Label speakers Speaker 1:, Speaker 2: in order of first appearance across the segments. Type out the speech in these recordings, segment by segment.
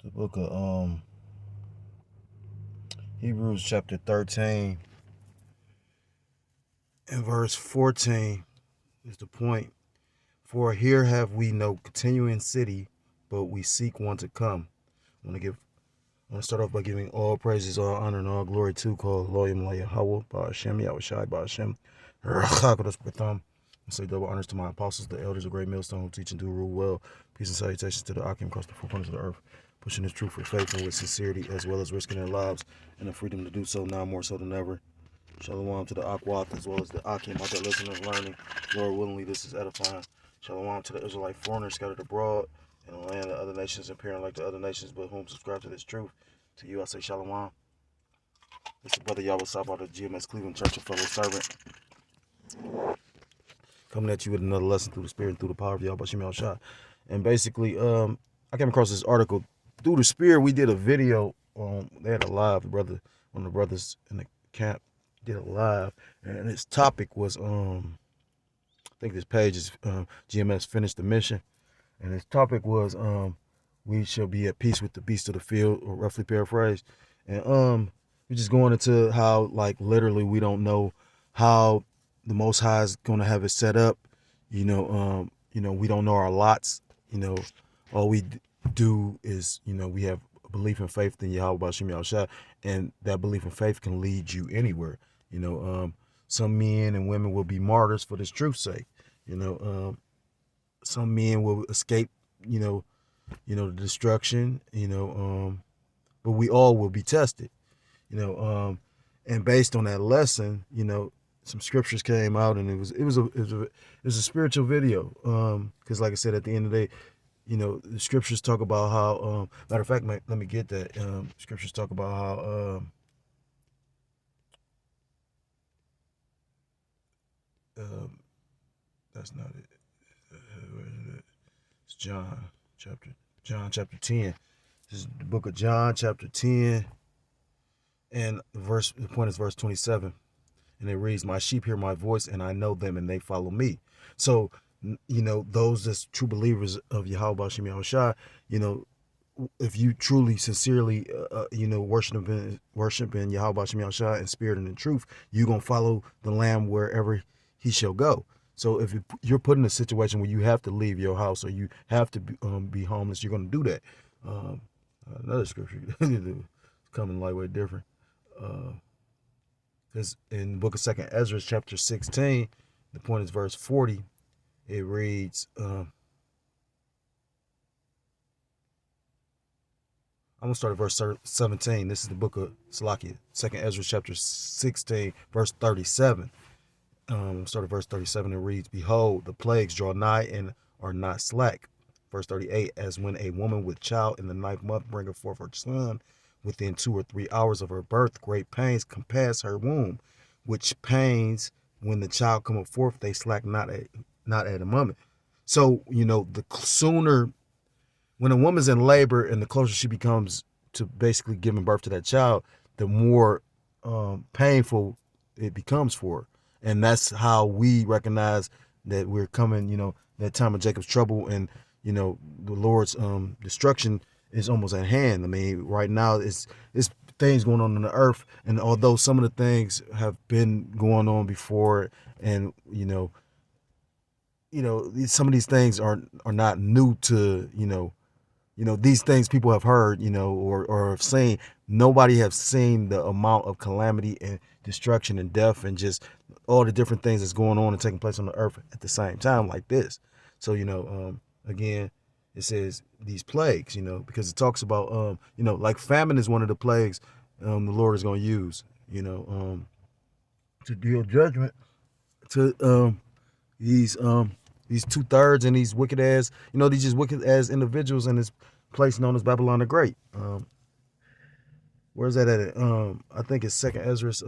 Speaker 1: The book of Hebrews chapter 13 and verse 14 is the point. For here have we no continuing city, but we seek one to come. I want to start off by giving all praises, all honor, and all glory to call Loyam Yahweh, Ba'ashem, Yahushai, Ba'ashem, Rachakados Pratham. I say double honors to my apostles, the elders of Great Millstone, who teach and do rule well. Peace and salutations to the Akim across the four corners of the earth, pushing this truth for faith and with sincerity, as well as risking their lives and the freedom to do so now more so than ever. Shalom to the Akwath, as well as the Akim out there listening and learning. Lord willingly, this is edifying. Shalom to the Israelite foreigners scattered abroad in the land of other nations, appearing like the other nations, but whom subscribe to this truth. To you I say shalom. This is Brother Yahweh Sab out of GMS Cleveland Church, a fellow servant, coming at you with another lesson through the Spirit and through the power of Yahweh Shem Shah. And basically, I came across this article through the Spirit. We did a video. They had a live brother, one of the brothers in the camp did a live, and his topic was I think this page is GMS finished the mission, and his topic was we shall be at peace with the beasts of the field, or roughly paraphrased. And we're just going into how, like, literally we don't know how the Most High is going to have it set up. We don't know our lots. All we do is, we have a belief and faith in Yahweh B'Shem Yahushua, and that belief and faith can lead you anywhere. Some men and women will be martyrs for this truth's sake. Some men will escape, the destruction, but we all will be tested, and based on that lesson, some scriptures came out, and it was a spiritual video, because like I said, at the end of the day, the scriptures talk about how, matter of fact, let me get that, scriptures talk about how, that's not it. It's John chapter 10. This is the book of John chapter 10, and the point is verse 27. And it reads, my sheep hear my voice, and I know them, and they follow me. So, those that's true believers of Yahweh B'Shem Yahushua, if you truly, sincerely, worshiping Yahweh B'Shem Yahushua in spirit and in truth, you're going to follow the Lamb wherever he shall go. So if you're put in a situation where you have to leave your house, or you have to be homeless, you're going to do that. Another scripture coming lightweight different. Because in the book of 2nd Ezra, chapter 16, the point is verse 40. It reads, I'm going to start at verse 17. This is the book of Salakia, 2nd Ezra, chapter 16, verse 37. Start at verse 37. It reads, behold, the plagues draw nigh and are not slack. Verse 38, as when a woman with child in the 9th month bringeth forth her son, within 2 or 3 hours of her birth, great pains compass her womb, which pains, when the child cometh forth, they slack not at a moment. So, the sooner, when a woman's in labor and the closer she becomes to basically giving birth to that child, the more painful it becomes for her. And that's how we recognize that we're coming, that time of Jacob's trouble, and, the Lord's destruction is almost at hand. I mean, right now it's things going on the earth, and although some of the things have been going on before, and some of these things are not new to these things people have heard, or have seen. Nobody have seen the amount of calamity and destruction and death and just all the different things that's going on and taking place on the earth at the same time like this. So, again, it says these plagues, because it talks about, like famine is one of the plagues the Lord is going to use, to deal judgment to these 2/3 and these wicked ass, these just wicked ass individuals in this place known as Babylon the Great. Where's that at? I think it's 2nd Ezra's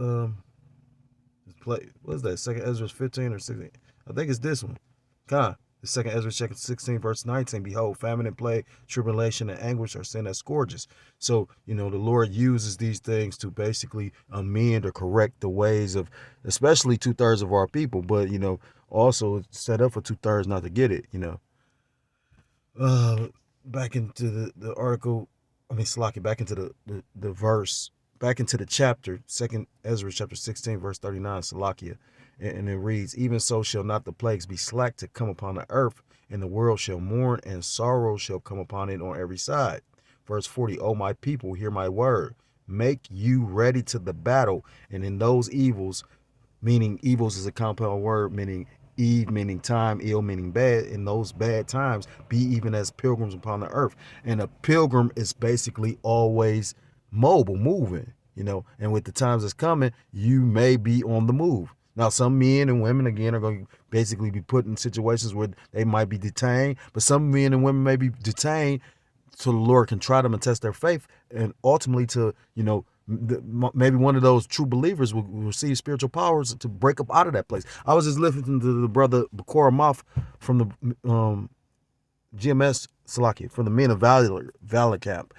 Speaker 1: what is that? 2nd Ezra's 15 or 16? I think it's this one. The 2nd Ezra chapter 16 verse 19. Behold, famine and plague, tribulation and anguish are sent as scourges. So, the Lord uses these things to basically amend or correct the ways of, especially 2/3 of our people, but also set up for 2/3 not to get it. Back into the article. Salaki, back into the verse, back into the chapter, second Ezra chapter 16, verse 39, Salakia. And it reads, even so shall not the plagues be slack to come upon the earth, and the world shall mourn, and sorrow shall come upon it on every side. Verse 40, O my people, hear my word. Make you ready to the battle, and in those evils, meaning evils is a compound word, meaning Eve, meaning time, ill, meaning bad. In those bad times, be even as pilgrims upon the earth. And a pilgrim is basically always mobile, moving, and with the times that's coming, you may be on the move. Now, some men and women, again, are going to basically be put in situations where they might be detained, but some men and women may be detained so the Lord can try them and test their faith, and ultimately to, maybe one of those true believers will receive spiritual powers to break up out of that place. I was just listening to the brother Bakora Moth from the GMS Salakia, from the Men of Valor Camp,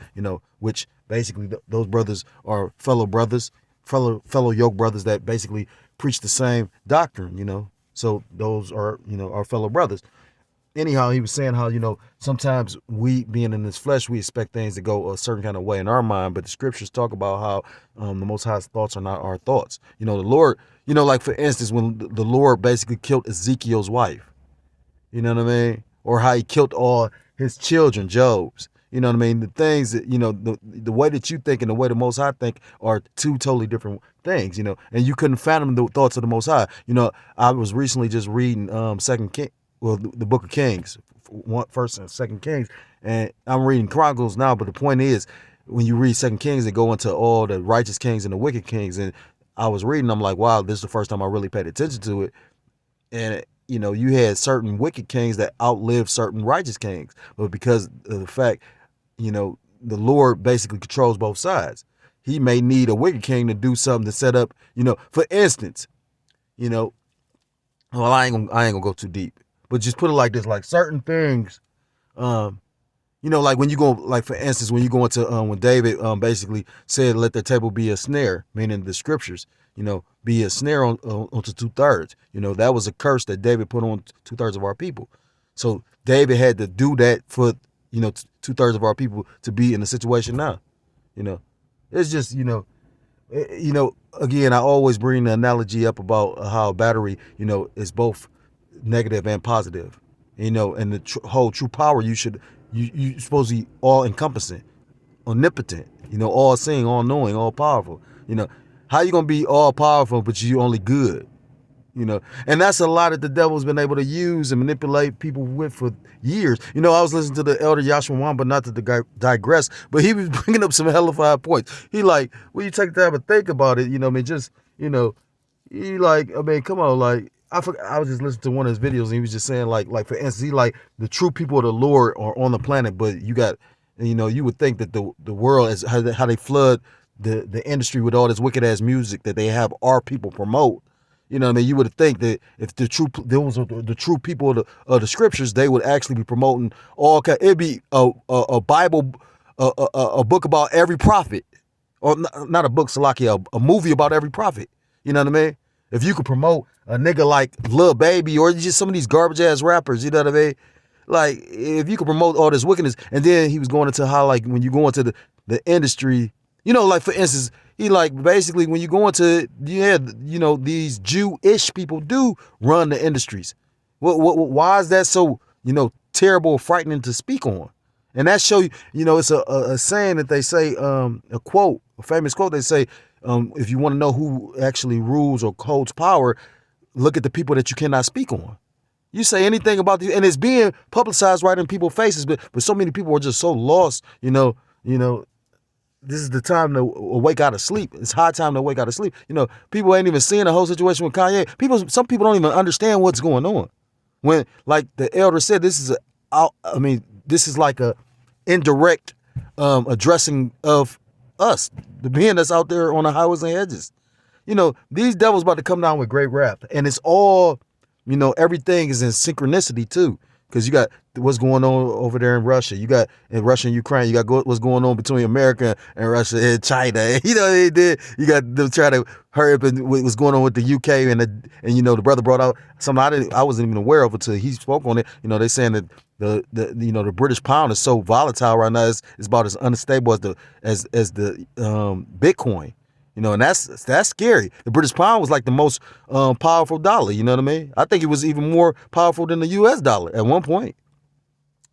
Speaker 1: which basically those brothers are fellow brothers, fellow yoke brothers that basically preach the same doctrine, so those are, our fellow brothers. Anyhow, he was saying how, sometimes we being in this flesh, we expect things to go a certain kind of way in our mind, but the scriptures talk about how the Most High's thoughts are not our thoughts. The Lord, like for instance, when the Lord basically killed Ezekiel's wife, you know what I mean? Or how he killed all his children, Job's. You know what I mean? The things that, the way that you think and the way the Most High think are two totally different things, and you couldn't fathom the thoughts of the Most High. I was recently just reading the Book of Kings, First and Second Kings, and I'm reading Chronicles now. But the point is, when you read Second Kings, they go into all the righteous kings and the wicked kings. And I was reading, I'm like, wow, this is the first time I really paid attention to it. And you had certain wicked kings that outlived certain righteous kings, but because of the fact, the Lord basically controls both sides. He may need a wicked king to do something to set up, for instance, well, I ain't gonna go too deep. But just put it like this, like certain things, like when you go, like for instance, when you go into, when David basically said, let the table be a snare, meaning the scriptures, be a snare onto 2/3. That was a curse that David put on 2/3 of our people. So David had to do that for, 2/3 of our people to be in the situation now. It's just, again, I always bring the analogy up about how a battery, is both negative and positive, and the whole true power, you supposed to be all encompassing, omnipotent, all seeing, all knowing, all powerful. How you gonna be all powerful but you only good? And that's a lot that the devil's been able to use and manipulate people with for years. I was listening to the elder Yashua Wan, but not to digress, but he was bringing up some hellified points. He like, when you take time to think about it, he like, come on, like, I was just listening to one of his videos and he was just saying like for instance, he like the true people of the Lord are on the planet, but you got, you would think that the world is how they flood the industry with all this wicked ass music that they have our people promote. You would think that if those are the true people of the scriptures, they would actually be promoting all. It'd be a Bible, a book about every prophet, or not a book, Salakia, a movie about every prophet. You know what I mean? If you could promote a nigga like Lil Baby or just some of these garbage ass rappers, you know what I mean? Like, if you could promote all this wickedness, and then he was going into how, like, when you go into the industry, like for instance, he like basically when you go into, these Jewish people do run the industries. Why is that so, terrible, frightening to speak on? And that show you, it's a saying that they say, a famous quote, they say, if you want to know who actually rules or holds power, look at the people that you cannot speak on. You say anything about and it's being publicized right in people's faces, but so many people are just so lost, this is the time to wake out of sleep. It's high time to wake out of sleep. People ain't even seeing the whole situation with Kanye. Some people don't even understand what's going on. When, like the elder said, this is like a indirect addressing of us, the being that's out there on the highways and hedges. These devils about to come down with great wrath, and it's all, everything is in synchronicity too. because you got what's going on over there in Russia. You got in Russia and Ukraine. You got what's going on between America and Russia and China. You know, they did. You got them trying to hurry up and what's going on with the UK and you know, the brother brought out something I wasn't even aware of until he spoke on it. You know, they saying that the you know, the British pound is so volatile right now. It's about as unstable as the Bitcoin. You know, and that's scary. The British pound was like the most powerful dollar. You know what I mean? I think it was even more powerful than the U.S. dollar at one point.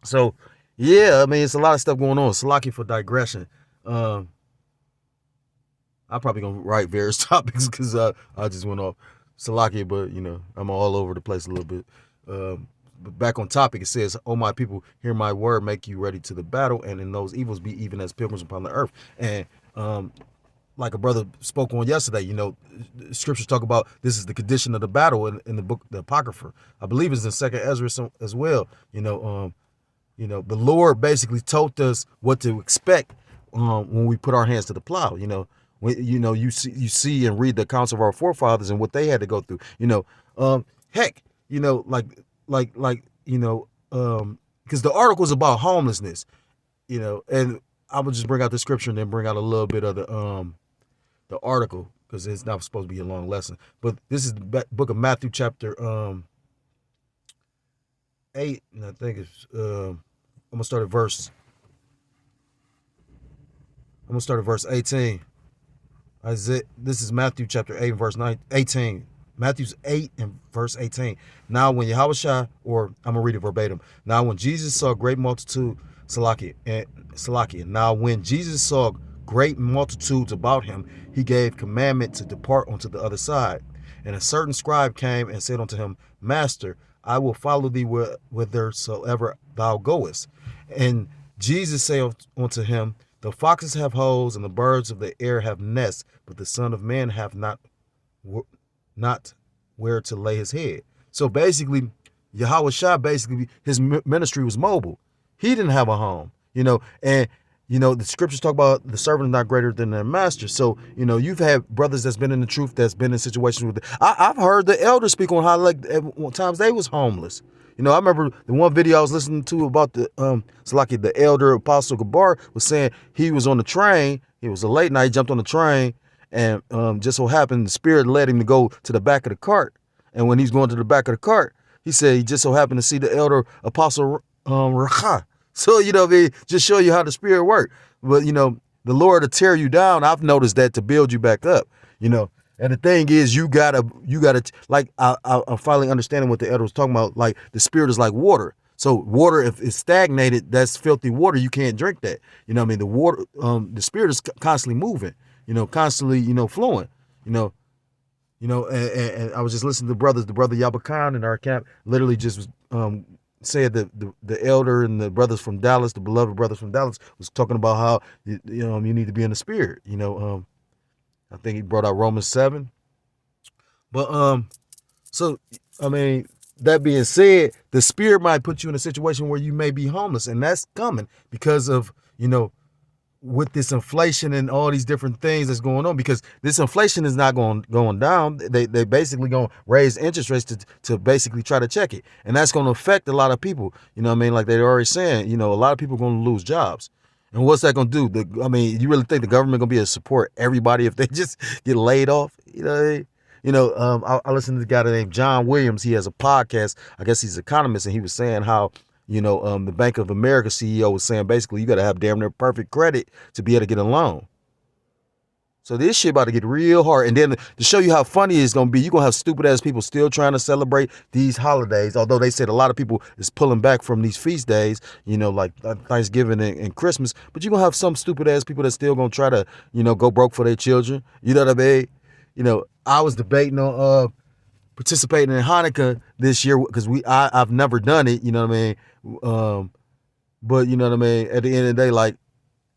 Speaker 1: So, yeah, I mean, it's a lot of stuff going on. Salaki for digression. I'm probably gonna write various topics because I just went off Salaki, but you know, I'm all over the place a little bit. But back on topic, it says, "Oh my people, hear my word, make you ready to the battle, and in those evils be even as pilgrims upon the earth." And like a brother spoke on yesterday, you know, scriptures talk about this is the condition of the battle in the book, the Apocrypha. I believe it's in Second Ezra as well. You know, the Lord basically told us what to expect when we put our hands to the plow. You know, you see and read the accounts of our forefathers and what they had to go through. You know, heck, you know, you know, because the article is about homelessness. You know, and I would just bring out the scripture and then bring out a little bit of the article, because it's not supposed to be a long lesson. But this is the book of Matthew chapter 8, and I think it's I'm gonna start at verse 18. This is Matthew chapter 8 and verse 18. Matthew's 8 and verse 18. Now when Yahushua, or I'm gonna read it verbatim. Now when Jesus saw great multitude, Salakia. Now when Jesus saw great multitudes about him, he gave commandment to depart unto the other side. And a certain scribe came and said unto him, Master, I will follow thee whithersoever thou goest. And Jesus said unto him, the foxes have holes and the birds of the air have nests, but the Son of Man hath not where to lay his head. So basically, Yahushua, basically his ministry was mobile. He didn't have a home, you know, and you know, the scriptures talk about the servant is not greater than their master. So, you know, you've had brothers that's been in the truth, that's been in situations with I've heard the elders speak on how, like, at times they was homeless. You know, I remember the one video I was listening to about the elder Apostle Gabar was saying he was on the train. It was a late night, jumped on the train, and just so happened the Spirit led him to go to the back of the cart. And when he's going to the back of the cart, he said he just so happened to see the elder Apostle Racha. So, you know, they just show you how the Spirit works. But, you know, the Lord will tear you down. I've noticed that, to build you back up, you know. And the thing is, you gotta, like, I'm finally understanding what the elder was talking about. Like, the Spirit is like water. So water, if it's stagnated, that's filthy water. You can't drink that. You know what I mean? The water, the Spirit is constantly moving, you know, constantly, you know, flowing, you know, and I was just listening to the brother Yabakan in our camp, literally just said that the elder and the brothers from Dallas, the beloved brothers from Dallas, was talking about how you need to be in the Spirit. You know, I think he brought out Romans 7. But so I mean, that being said, the Spirit might put you in a situation where you may be homeless, and that's coming because of, you know, with this inflation and all these different things that's going on, because this inflation is not going down. They basically going to raise interest rates to basically try to check it. And that's going to affect a lot of people. You know what I mean? Like they're already saying, you know, a lot of people are going to lose jobs. And what's that going to do? I mean, you really think the government going to be able to support everybody if they just get laid off? I listened to the guy named John Williams. He has a podcast. I guess he's an economist, and he was saying how, you know, the Bank of America CEO was saying basically you got to have damn near perfect credit to be able to get a loan. So this shit about to get real hard. And then to show you how funny it's going to be, you're going to have stupid ass people still trying to celebrate these holidays. Although they said a lot of people is pulling back from these feast days, you know, like Thanksgiving and Christmas. But you're going to have some stupid ass people that still going to try to, you know, go broke for their children. You know what I mean? You know, I was debating on participating in Hanukkah this year because I've never done it. You know what I mean? But you know what I mean? At the end of the day, like,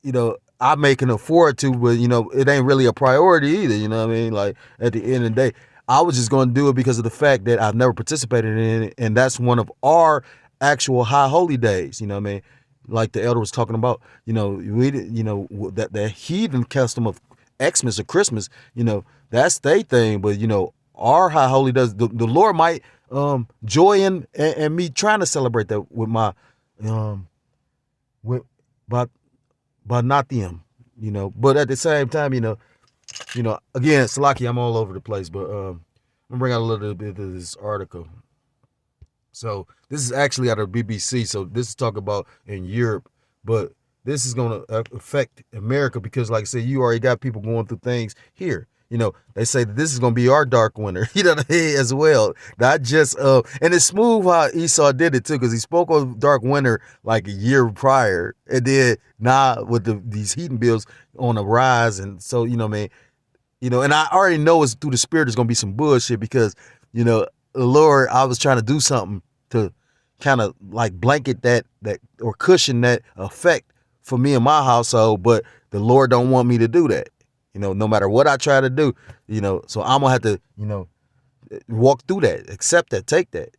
Speaker 1: you know, I may can afford to, but you know, it ain't really a priority either. You know what I mean? Like at the end of the day, I was just going to do it because of the fact that I've never participated in it. And that's one of our actual high holy days. You know what I mean? Like the elder was talking about, you know, that the heathen custom of Xmas or Christmas, you know, that's their thing. But, you know, our high holy days, the Lord might joy in and me trying to celebrate that with my with by not them, but at the same time, again, Salaki, I'm all over the place, but I'm gonna bring out a little bit of this article. So this is actually out of BBC. So this is talk about in Europe, but this is going to affect America because, like I said, you already got people going through things here. They say that this is going to be our dark winter, as well. Not just, and it's smooth how Esau did it too, because he spoke of dark winter like a year prior, and then now with these heating bills on the rise, and so man, and I already know it's through the spirit. There's going to be some bullshit because, the Lord, I was trying to do something to kind of like blanket that or cushion that effect for me and my household, but the Lord don't want me to do that. No matter what I try to do, so I'm gonna have to, walk through that, accept that, take that.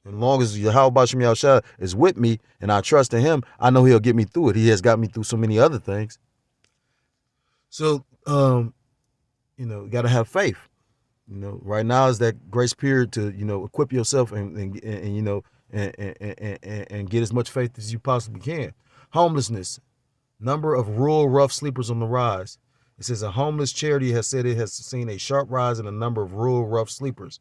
Speaker 1: As long as Yahweh Shem Yahushua is with me and I trust in him, I know he'll get me through it. He has got me through so many other things. So, you got to have faith. Right now is that grace period to, equip yourself and get as much faith as you possibly can. Homelessness. Number of rural rough sleepers on the rise. It says a homeless charity has said it has seen a sharp rise in the number of rural rough sleepers.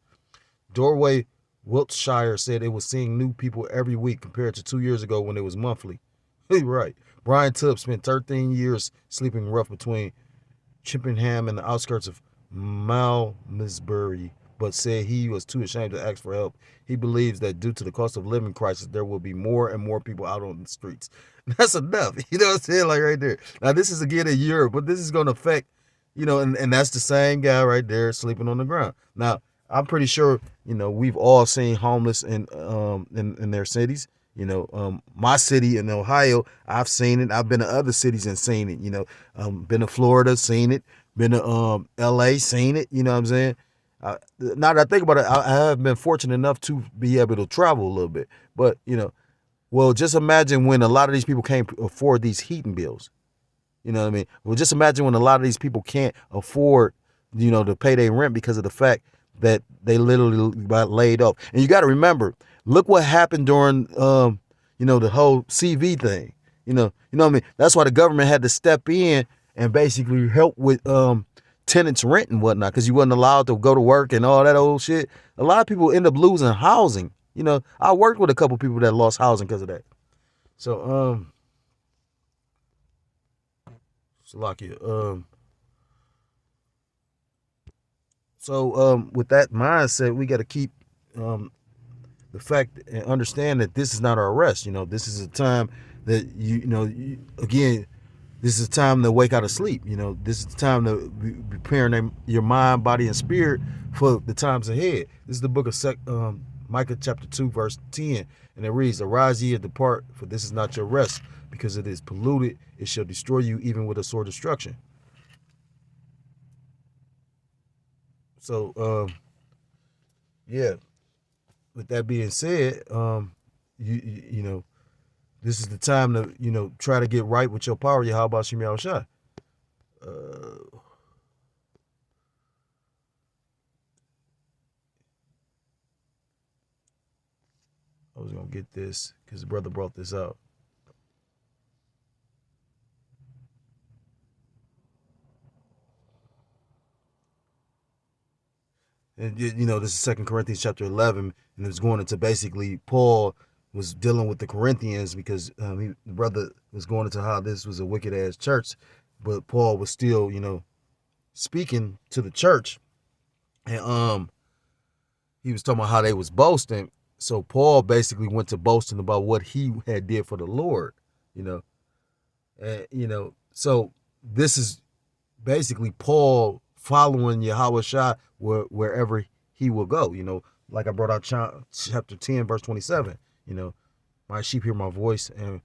Speaker 1: Doorway Wiltshire said it was seeing new people every week compared to 2 years ago when it was monthly. Right. Brian Tubb spent 13 years sleeping rough between Chippenham and the outskirts of Malmesbury, but said he was too ashamed to ask for help. He believes that due to the cost of living crisis, there will be more and more people out on the streets. That's enough. You know what I'm saying? Like right there. Now, this is again in Europe, but this is going to affect, and that's the same guy right there sleeping on the ground. Now, I'm pretty sure, we've all seen homeless in their cities. My city in Ohio, I've seen it. I've been to other cities and seen it. Been to Florida, seen it. Been to LA, seen it. You know what I'm saying? Now that I think about it, I have been fortunate enough to be able to travel a little bit. But well, just imagine when a lot of these people can't afford these heating bills. You know what I mean? Well, just imagine when a lot of these people can't afford, to pay their rent because of the fact that they literally got laid off. And you got to remember, look what happened during, the whole CV thing. You know what I mean? That's why the government had to step in and basically help with tenants' rent and whatnot, because you wasn't allowed to go to work and all that old shit. A lot of people end up losing housing. I worked with a couple people that lost housing because of that. So, Salakia, with that mindset, we got to keep the fact and understand that this is not our rest. This is a time that again, this is a time to wake out of sleep. This is the time to be preparing your mind, body, and spirit for the times ahead. This is the book of Micah chapter 2, verse 10. And it reads, "Arise ye and depart, for this is not your rest, because it is polluted. It shall destroy you even with a sore destruction." So, yeah, with that being said, this is the time to, try to get right with your power. How about Shem Yahushua? I was going to get this because the brother brought this out. And, this is 2 Corinthians chapter 11, and it's going into basically Paul was dealing with the Corinthians because the brother was going into how this was a wicked ass church, but Paul was still, speaking to the church, and he was talking about how they was boasting. So Paul basically went to boasting about what he had did for the Lord, and so this is basically Paul following Yahweh Shah wherever he will go. Like I brought out chapter 10, verse 27. My sheep hear my voice and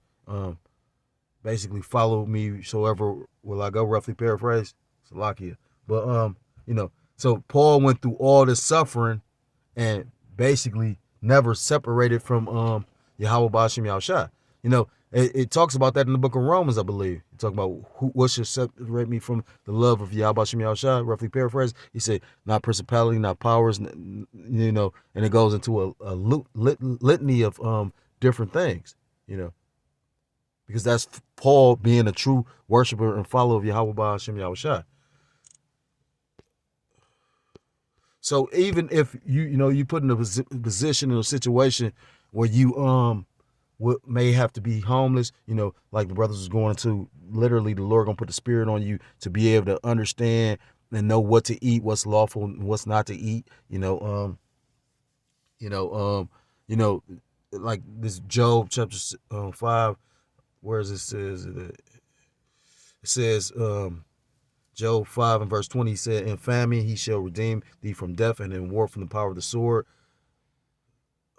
Speaker 1: basically follow me soever will I go, roughly paraphrase. Salakia. But so Paul went through all this suffering and basically never separated from Yahweh Ba'ashem Yahushua. It talks about that in the book of Romans, I believe. It talks about what should separate me from the love of Yahweh Shem Yahushua, roughly paraphrased. He said, not principality, not powers, you know, and it goes into a litany of different things, you know, because that's Paul being a true worshiper and follower of Yahweh Shem Yahushua. So even if you put in a position in a situation where you may have to be homeless, you know, like the brothers was going to, literally the Lord gonna put the spirit on you to be able to understand and know what to eat, what's lawful and what's not to eat, like this Job chapter 5, where it says Job 5 and verse 20, he said, in famine he shall redeem thee from death, and in war from the power of the sword.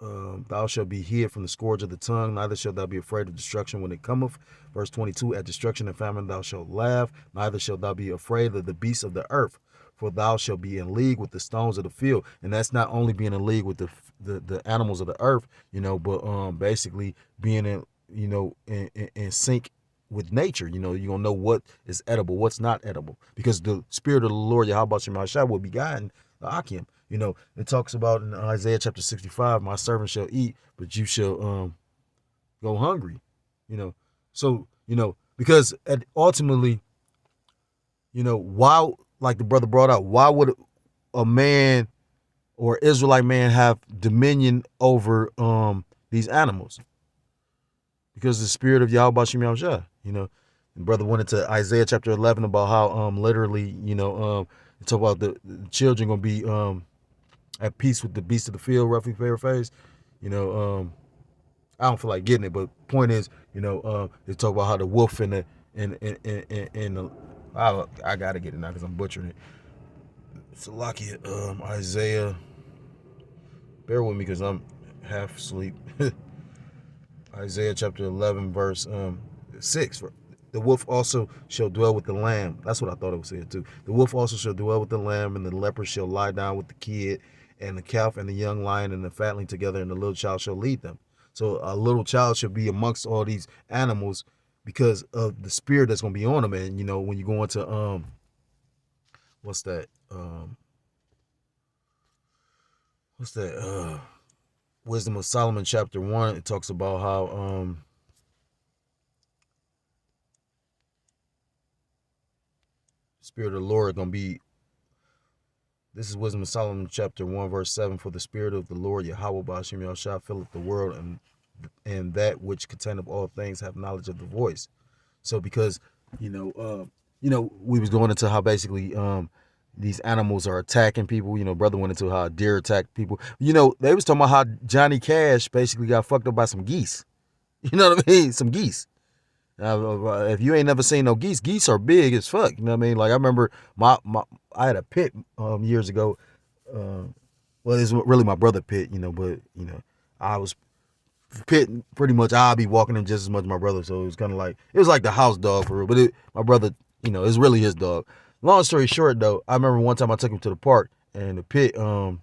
Speaker 1: Thou shalt be hid from the scourge of the tongue, neither shalt thou be afraid of destruction when it cometh. Verse 22, at destruction and famine thou shalt laugh, neither shalt thou be afraid of the beasts of the earth, for thou shalt be in league with the stones of the field. And that's not only being in league with the animals of the earth, you know, but basically being in sync with nature. You know, you're gonna know what is edible, what's not edible, because the spirit of the Lord Yahweh Shem Yahushua will be guiding the Akim. You know, it talks about in Isaiah chapter 65, my servant shall eat, but you shall go hungry. You know, so, you know, because ultimately, you know, why, like the brother brought out, why would a man or Israelite man have dominion over these animals? Because the spirit of Yahweh Shem Yahushua, you know. And brother went into Isaiah chapter 11 about how literally, you know, talk about the children gonna be at peace with the beasts of the field, roughly paraphrased. You know, I don't feel like getting it, but point is, you know, they talk about how the wolf and the I gotta get it now because I'm butchering it. Salakia, Isaiah. Bear with me because I'm half asleep. Isaiah chapter 11 verse 6. The wolf also shall dwell with the lamb. That's what I thought it was saying too. The wolf also shall dwell with the lamb, and the leopard shall lie down with the kid, and the calf and the young lion and the fatling together, and the little child shall lead them. So a little child should be amongst all these animals because of the spirit that's gonna be on them. And you know, when you go into what's that? Wisdom of Solomon chapter 1, it talks about how spirit of the Lord gonna be. This is Wisdom of Solomon chapter 1 verse 7. For the spirit of the Lord Yahweh Ba'ashem Yahushua filleth the world, and that which containeth all things have knowledge of the voice. So because we was going into how basically these animals are attacking people. You know, brother went into how a deer attacked people. You know, they was talking about how Johnny Cash basically got fucked up by some geese. You know what I mean? Some geese. If you ain't never seen no geese, geese are big as fuck. You know what I mean? Like I remember I had a pit years ago. Well, it's really my brother pit, you know, but you know, I was pit pretty much. I'll be walking him just as much as my brother, so it was kind of like it was like the house dog for real. But my brother, you know, it's really his dog. Long story short, though, I remember one time I took him to the park and the pit was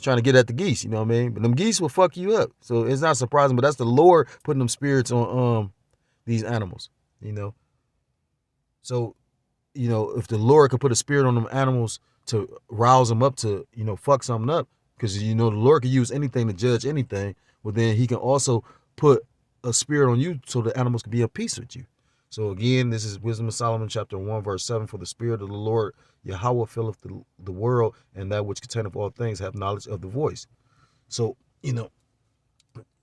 Speaker 1: trying to get at the geese. You know what I mean? But them geese will fuck you up, so it's not surprising. But that's the Lord putting them spirits on these animals, you know. So, you know, if the Lord could put a spirit on them animals to rouse them up to, you know, fuck something up, because, you know, the Lord can use anything to judge anything, well, then he can also put a spirit on you so the animals can be at peace with you. So again, this is Wisdom of Solomon chapter 1 verse 7. For the spirit of the Lord Yahweh filleth the world, and that which containeth all things have knowledge of the voice. So, you know,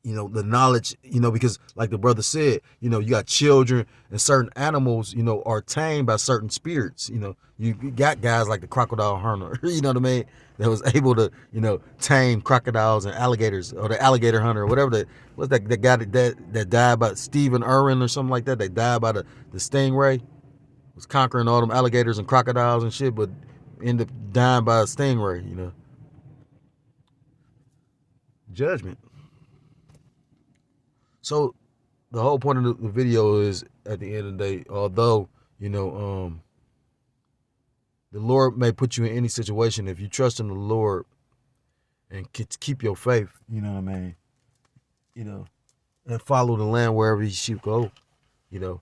Speaker 1: the knowledge, you know, because like the brother said, you know, you got children and certain animals, you know, are tamed by certain spirits. You know, you got guys like the crocodile hunter, you know what I mean, that was able to, you know, tame crocodiles and alligators, or the alligator hunter or whatever that was, that guy that died by Stephen Irwin or something like that. They died by the stingray, was conquering all them alligators and crocodiles and shit, but ended up dying by a stingray, you know. Judgment. So the whole point of the video is, at the end of the day, although, you know, the Lord may put you in any situation, if you trust in the Lord and keep your faith, you know what I mean, you know, and follow the land wherever he should go. You know,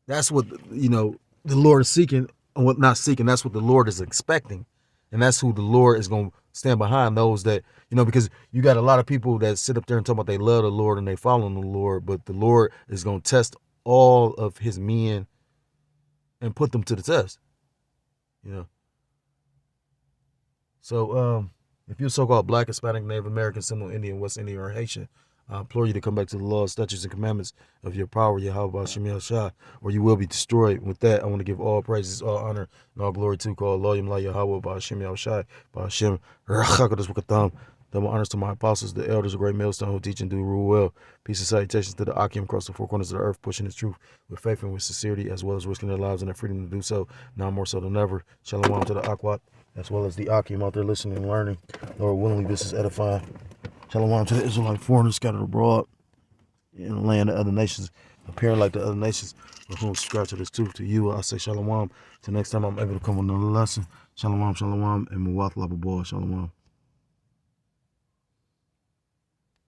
Speaker 1: that's what, the Lord is seeking, and what not seeking. That's what the Lord is expecting, and that's who the Lord is going to stand behind. Those that, because you got a lot of people that sit up there and talk about they love the Lord and they follow the Lord, but the Lord is going to test all of His men and put them to the test. So, if you're so-called Black, Hispanic, Native American, Seminole Indian, West Indian, or Haitian, I implore you to come back to the laws, statutes, and commandments of your power, Yahweh Shemel Shah, or you will be destroyed. With that, I want to give all praises, all honor, and all glory to God, Loyim La Yahweh, Ba'ashem Shai, Ba'ashem Rachakadas Wakatam. Double honors to my apostles, the elders, a great millstone who teach and do rule well. Peace and salutations to the Akim across the four corners of the earth, pushing the truth with faith and with sincerity, as well as risking their lives and their freedom to do so, now more so than ever. Shalom to the Akwat, as well as the Akim out there listening and learning. Lord willingly, this is edifying. Shalom to the Israelite foreigners scattered abroad in the land of other nations, appearing like the other nations with whom subscribe to this truth. To you, I say shalom. Till next time I'm able to come with another lesson. Shalom, shalom, and Muwath Lababah. Shalom.